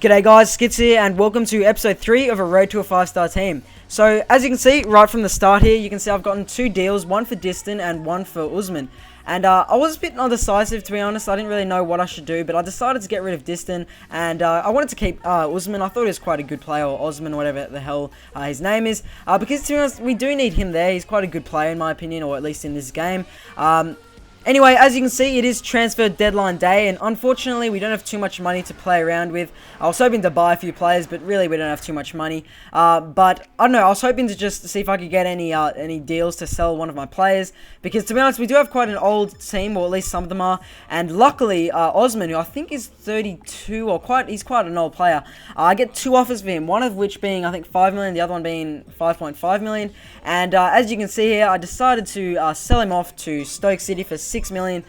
G'day guys, Skits here, and welcome to episode 3 of a Road to a 5-star team. So, as you can see, right from the start here, you can see I've gotten 2 deals, one for Distin and one for Usman. And I was a bit undecisive, to be honest. I didn't really know what I should do, but I decided to get rid of Distin, and I wanted to keep Usman. I thought he was quite a good player, or Osman, whatever the hell his name is, because to be honest, we do need him there. He's quite a good player in my opinion, or at least in this game. Anyway, as you can see, it is transfer deadline day, and unfortunately, we don't have too much money to play around with. I was hoping to buy a few players, but really, we don't have too much money. But I don't know. I was hoping to just see if I could get any deals to sell one of my players, because to be honest, we do have quite an old team, or at least some of them are. And luckily, Osman, who I think is 32, or he's quite an old player. I get 2 offers for him, one of which being I think 5 million, the other one being 5.5 million. And as you can see here, I decided to sell him off to Stoke City for 6 million,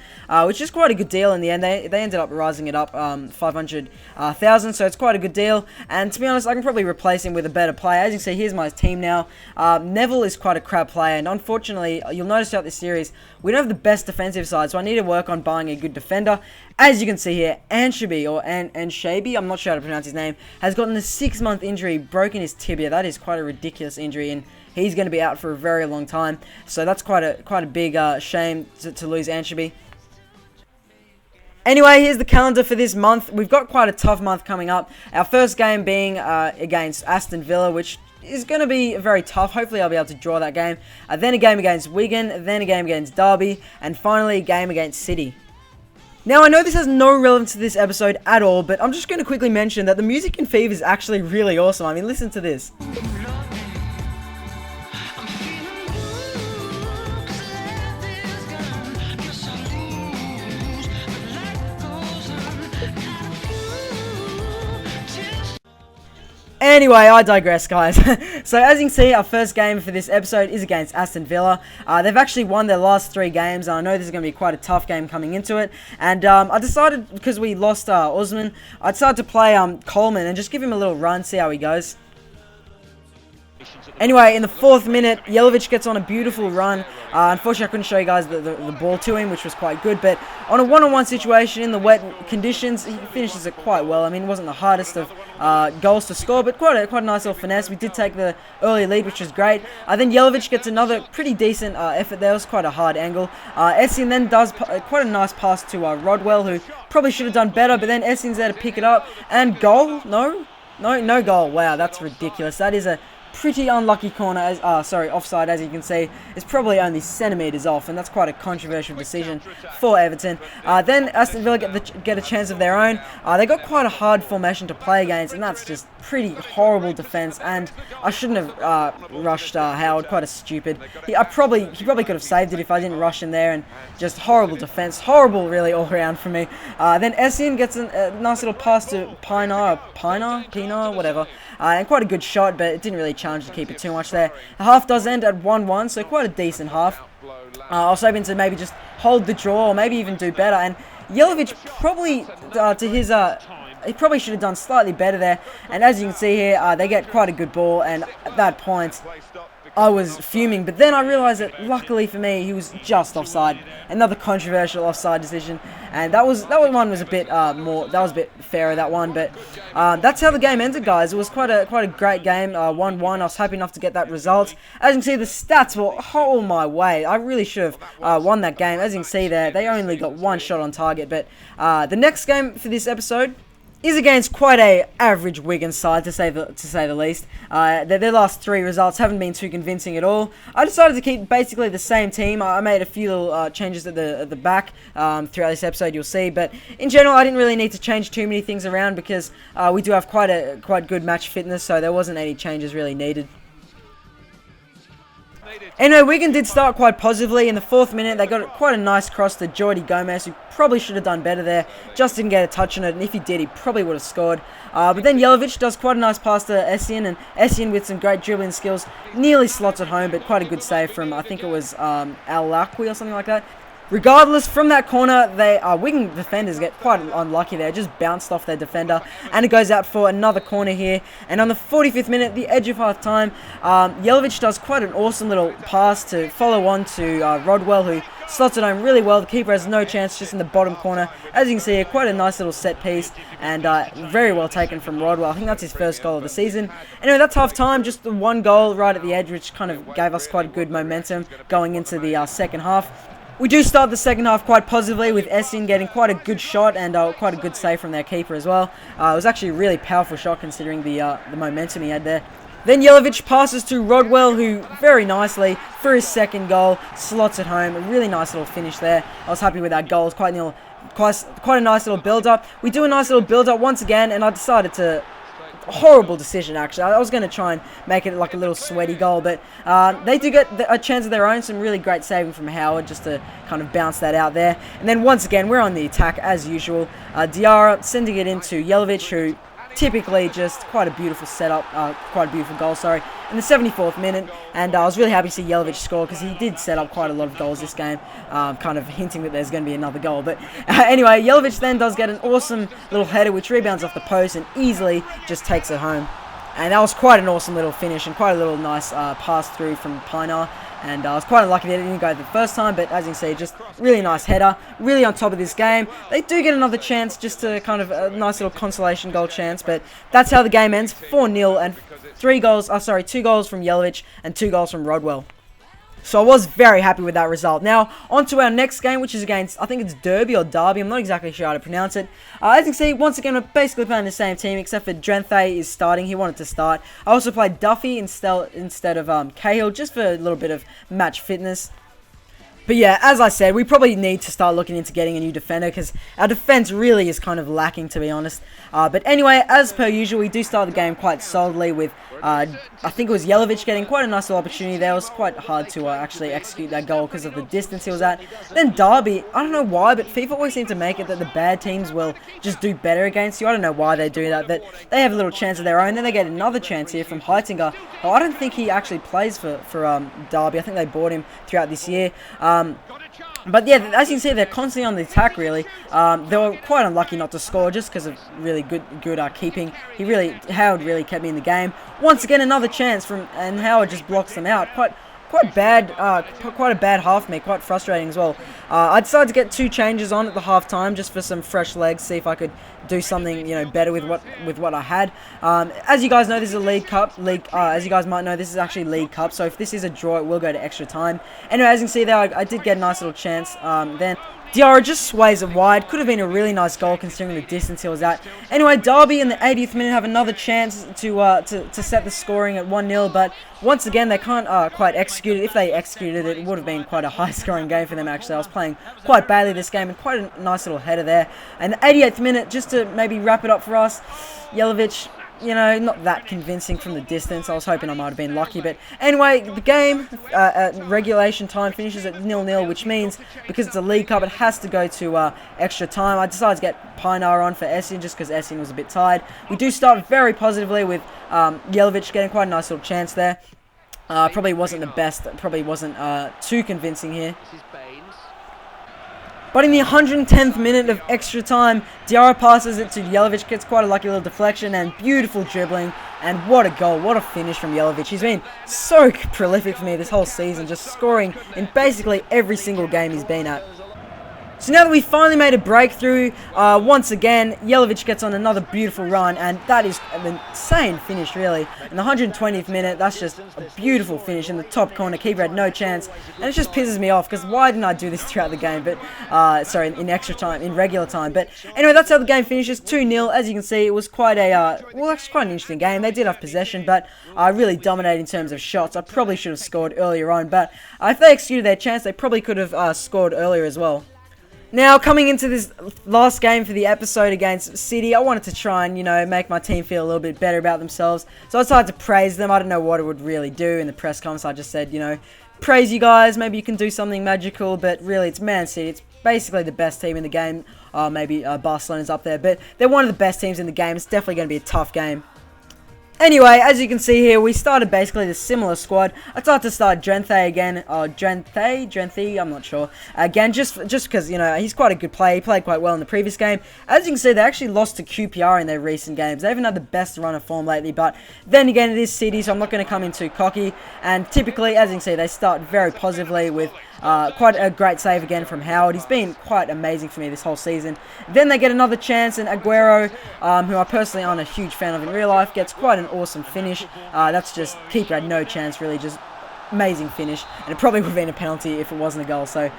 which is quite a good deal in the end. They ended up rising it up 500,000, so it's quite a good deal. And to be honest, I can probably replace him with a better player. As you can see, here's my team now. Neville is quite a crap player, and unfortunately, you'll notice throughout this series, we don't have the best defensive side, so I need to work on buying a good defender. As you can see here, Anshabi, or Anshabi, I'm not sure how to pronounce his name, has gotten a 6-month injury, broken his tibia. That is quite a ridiculous injury, and he's going to be out for a very long time. So that's quite a big shame to lose Anshabi. Anyway, here's the calendar for this month. We've got quite a tough month coming up. Our first game being against Aston Villa, which is going to be very tough. Hopefully, I'll be able to draw that game. Then a game against Wigan, then a game against Derby, and finally a game against City. Now, I know this has no relevance to this episode at all, but I'm just going to quickly mention that the music in FIFA is actually really awesome. I mean, listen to this. Anyway, I digress, guys. So, as you can see, our first game for this episode is against Aston Villa. They've actually won their last 3 games, and I know this is going to be quite a tough game coming into it. And I decided, because we lost Osman, I decided to play Coleman and just give him a little run, see how he goes. Anyway, in the 4th minute, Jelavic gets on a beautiful run. Unfortunately, I couldn't show you guys the ball to him, which was quite good. But on a one-on-one situation in the wet conditions, he finishes it quite well. I mean, it wasn't the hardest of goals to score, but quite a nice little finesse. We did take the early lead, which was great. Then Jelavic gets another pretty decent effort there. It was quite a hard angle. Essien then does quite a nice pass to Rodwell, who probably should have done better, but then Essien's there to pick it up. And goal? No goal. Wow, that's ridiculous. That is a pretty unlucky corner, offside, as you can see. It's probably only centimetres off, and that's quite a controversial decision for Everton. Then Aston Villa get a chance of their own. They got quite a hard formation to play against, and that's just pretty horrible defence, and I shouldn't have rushed Howard. Quite a stupid. He probably could have saved it if I didn't rush him there, and just horrible defence. Horrible, really, all around for me. Then Essien gets a nice little pass to Pina, whatever. And quite a good shot, but it didn't really challenge the keeper too much there. The half does end at 1-1, so quite a decent half. I was hoping to maybe just hold the draw, or maybe even do better. And Jelavic probably, he probably should have done slightly better there. And as you can see here, they get quite a good ball, and at that point, I was fuming, but then I realised that luckily for me, he was just offside. Another controversial offside decision, and that one was a bit a bit fairer, that one. But that's how the game ended, guys. It was quite a great game, 1-1. I was happy enough to get that result. As you can see, the stats were all my way. I really should have won that game. As you can see there, they only got 1 shot on target. But the next game for this episode is against quite a average Wigan side, to say the least. Their last 3 results haven't been too convincing at all. I decided to keep basically the same team. I made a few little changes at the back throughout this episode, you'll see. But in general, I didn't really need to change too many things around, because we do have quite good match fitness, so there wasn't any changes really needed. Anyway, Wigan did start quite positively. In the 4th minute, they got quite a nice cross to Jordi Gomez, who probably should have done better there. Just didn't get a touch on it, and if he did, he probably would have scored. But then Jelavic does quite a nice pass to Essien, and Essien, with some great dribbling skills, nearly slots it home, but quite a good save from, I think it was Al-Laqui or something like that. Regardless, from that corner, Wigan defenders get quite unlucky there. Just bounced off their defender, and it goes out for another corner here. And on the 45th minute, the edge of half time, Jelavic does quite an awesome little pass to follow on to Rodwell, who slots it home really well. The keeper has no chance, just in the bottom corner. As you can see here, quite a nice little set piece, and very well taken from Rodwell. I think that's his first goal of the season. Anyway, that's half time, just the one goal right at the edge, which kind of gave us quite good momentum going into the second half. We do start the second half quite positively, with Essien getting quite a good shot and quite a good save from their keeper as well. It was actually a really powerful shot considering the momentum he had there. Then Jelavic passes to Rodwell, who very nicely, for his second goal, slots it home. A really nice little finish there. I was happy with that goal. It was quite a nice little build-up. We do a nice little build-up once again, and I decided to... Horrible decision, actually. I was going to try and make it like a little sweaty goal, but they do get a chance of their own. Some really great saving from Howard just to kind of bounce that out there. And then once again, we're on the attack as usual. Diarra sending it into Jelavic, who typically just quite a beautiful setup, quite a beautiful goal, sorry, in the 74th minute. And I was really happy to see Jelavic score because he did set up quite a lot of goals this game, kind of hinting that there's going to be another goal. But anyway, Jelavic then does get an awesome little header which rebounds off the post and easily just takes it home. And that was quite an awesome little finish and quite a little nice pass through from Pinar. And I was quite unlucky that it didn't go the first time, but as you can see, just really nice header, really on top of this game. They do get another chance, just to kind of a nice little consolation goal chance, but that's how the game ends, 4-0, and 2 goals from Jelavic and 2 goals from Rodwell. So I was very happy with that result. Now, on to our next game, which is against, I think it's Derby or Derby. I'm not exactly sure how to pronounce it. As you can see, once again, we're basically playing the same team, except for Drenthe is starting. He wanted to start. I also played Duffy instead of Cahill, just for a little bit of match fitness. But yeah, as I said, we probably need to start looking into getting a new defender because our defense really is kind of lacking, to be honest. But anyway, as per usual, we do start the game quite solidly with, I think it was Jelavic getting quite a nice little opportunity there. It was quite hard to actually execute that goal because of the distance he was at. Then Derby, I don't know why, but FIFA always seem to make it that the bad teams will just do better against you. I don't know why they do that, but they have a little chance of their own. Then they get another chance here from Heitinger. Oh, I don't think he actually plays for Derby. I think they bought him throughout this year. But yeah, as you can see, they're constantly on the attack, really. They were quite unlucky not to score just because of really good keeping. Howard really kept me in the game. Once again, another chance and Howard just blocks them out. Quite a bad half for me, quite frustrating as well. I decided to get 2 changes on at the half time just for some fresh legs, see if I could do something, better with what I had. As you guys know, this is a League Cup. As you guys might know, this is actually League Cup. So if this is a draw, it will go to extra time. Anyway, as you can see there, I did get a nice little chance. Then Diarra just sways it wide. Could have been a really nice goal considering the distance he was at. Anyway, Derby in the 80th minute have another chance to set the scoring at 1-0, but once again they can't quite execute it. If they executed it, it would have been quite a high-scoring game for them, actually. I was playing quite badly this game, and quite a nice little header there. And the 88th minute, just to maybe wrap it up for us, Jelavic, not that convincing from the distance. I was hoping I might have been lucky. But anyway, the game at regulation time finishes at 0-0, which means because it's a League Cup, it has to go to extra time. I decided to get Pinar on for Essien just because Essien was a bit tired. We do start very positively with Jelavic getting quite a nice little chance there. Probably wasn't the best. Probably wasn't too convincing here. But in the 110th minute of extra time, Diarra passes it to Jelavic, gets quite a lucky little deflection and beautiful dribbling. And what a goal, what a finish from Jelavic. He's been so prolific for me this whole season, just scoring in basically every single game he's been at. So now that we finally made a breakthrough, once again, Jelavic gets on another beautiful run, and that is an insane finish, really. In the 120th minute, that's just a beautiful finish in the top corner. Keeper had no chance, and it just pisses me off, because why didn't I do this throughout the game? But, sorry, in extra time, in regular time. But anyway, that's how the game finishes, 2-0. As you can see, it was quite a, well, actually quite an interesting game. They did have possession, but really dominated in terms of shots. I probably should have scored earlier on, but if they executed their chance, they probably could have scored earlier as well. Now, coming into this last game for the episode against City, I wanted to try and, make my team feel a little bit better about themselves. So I decided to praise them. I don't know what it would really do in the press conference. I just said, praise you guys. Maybe you can do something magical. But really, it's Man City. It's basically the best team in the game. Maybe Barcelona's up there. But they're one of the best teams in the game. It's definitely going to be a tough game. Anyway, as you can see here, we started basically the similar squad. I tried to start Drenthe again, or Drenthe, I'm not sure. Again, just because, you know, he's quite a good player. He played quite well in the previous game. As you can see, they actually lost to QPR in their recent games. They haven't had the best run of form lately, but then again, it is City, so I'm not going to come in too cocky. And typically, as you can see, they start very positively with quite a great save again from Howard. He's been quite amazing for me this whole season. Then they get another chance, and Aguero, who I personally aren't a huge fan of in real life, gets quite an awesome finish. That's just, keeper had no chance really, just amazing finish, and it probably would have been a penalty if it wasn't a goal. So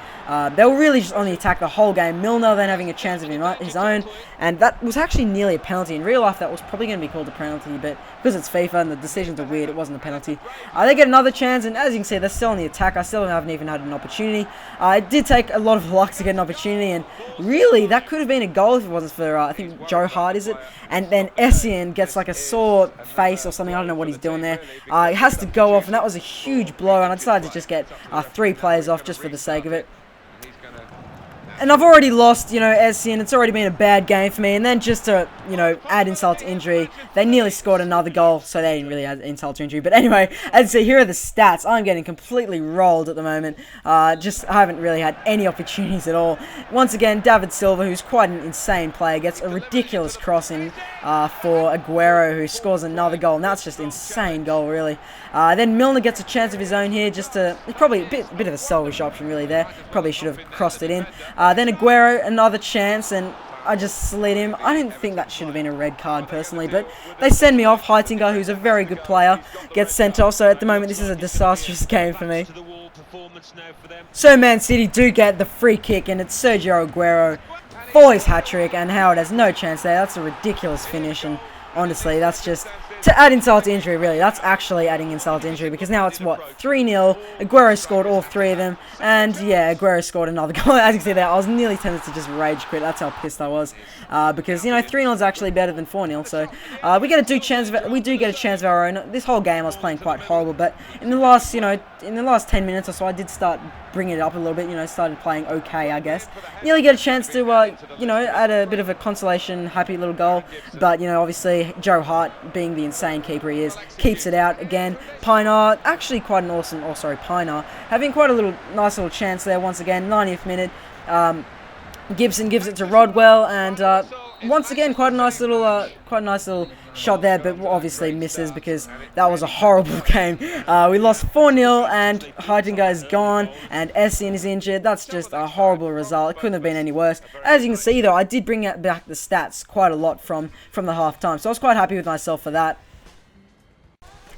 they were really just on the attack the whole game. Milner then having a chance of his own, and that was actually nearly a penalty. In real life that was probably going to be called a penalty, but because it's FIFA and the decisions are weird, it wasn't a penalty. They get another chance, and as you can see, they're still on the attack. I still haven't even had an opportunity. It did take a lot of luck to get an opportunity, and really that could have been a goal if it wasn't for I think Joe Hart, is it? And then Essien gets like a sore face or something. I don't know what he's doing there. He has to go off, and that was a huge blow, and I decided to just get 3 players off just for the sake of it. And I've already lost, you know, Essien. It's already been a bad game for me. And then just to, you know, add insult to injury, they nearly scored another goal, so they didn't really add insult to injury. But anyway, as you see, here are the stats. I'm getting completely rolled at the moment. I haven't really had any opportunities at all. Once again, David Silva, who's quite an insane player, gets a ridiculous crossing for Aguero, who scores another goal. And that's just an insane goal, really. Then Milner gets a chance of his own here, just to, probably a bit of a selfish option really there. Probably should have crossed it in. Then Aguero, another chance, and I just slid him. I didn't think that should have been a red card personally, but they send me off. Heitinga, who's a very good player, gets sent off, so at the moment this is a disastrous game for me. So Man City do get the free kick, and it's Sergio Aguero for his hat-trick, and Howard has no chance there. That's a ridiculous finish, and honestly, that's just to add insult to injury, really. That's actually adding insult to injury, because now it's, what, 3-0. Aguero scored all 3 of them, and yeah, Aguero scored another goal. As you can see there, I was nearly tempted to just rage quit. That's how pissed I was, because, you know, 3-0 is actually better than 4-0, so we do get a chance of our own. This whole game I was playing quite horrible, but in the last, you know, in the last 10 minutes or so, I did start bringing it up a little bit, you know, started playing okay, I guess. Nearly get a chance to, you know, add a bit of a consolation, happy little goal, but, you know, obviously, Joe Hart, being the insane keeper he is, keeps it out again. Pienaar, actually quite an awesome, Pienaar, having quite a nice little chance there once again, 90th minute. Gibson gives it to Rodwell, and once again, quite a nice little shot there, but obviously misses because that was a horrible game. We lost 4-0, and Heitinga is gone, and Essien is injured. That's just a horrible result. It couldn't have been any worse. As you can see, though, I did bring back the stats quite a lot from the half-time, so I was quite happy with myself for that.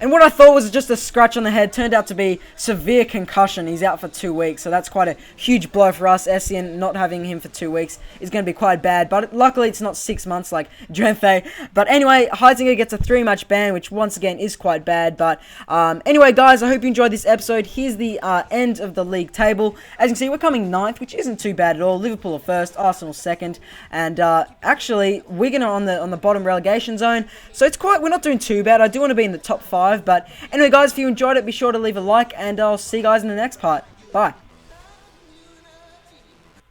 And what I thought was just a scratch on the head turned out to be severe concussion. He's out for 2 weeks, so that's quite a huge blow for us. Essien, not having him for 2 weeks is going to be quite bad, but luckily it's not 6 months like Drenthe. But anyway, Heitinga gets a 3-match ban, which once again is quite bad. But anyway, guys, I hope you enjoyed this episode. Here's the end of the league table. As you can see, we're coming 9th, which isn't too bad at all. Liverpool are 1st, Arsenal 2nd, and actually Wigan are on the bottom relegation zone. So it's we're not doing too bad. I do want to be in the top 5. But anyway, guys, if you enjoyed it, be sure to leave a like, and I'll see you guys in the next part. Bye.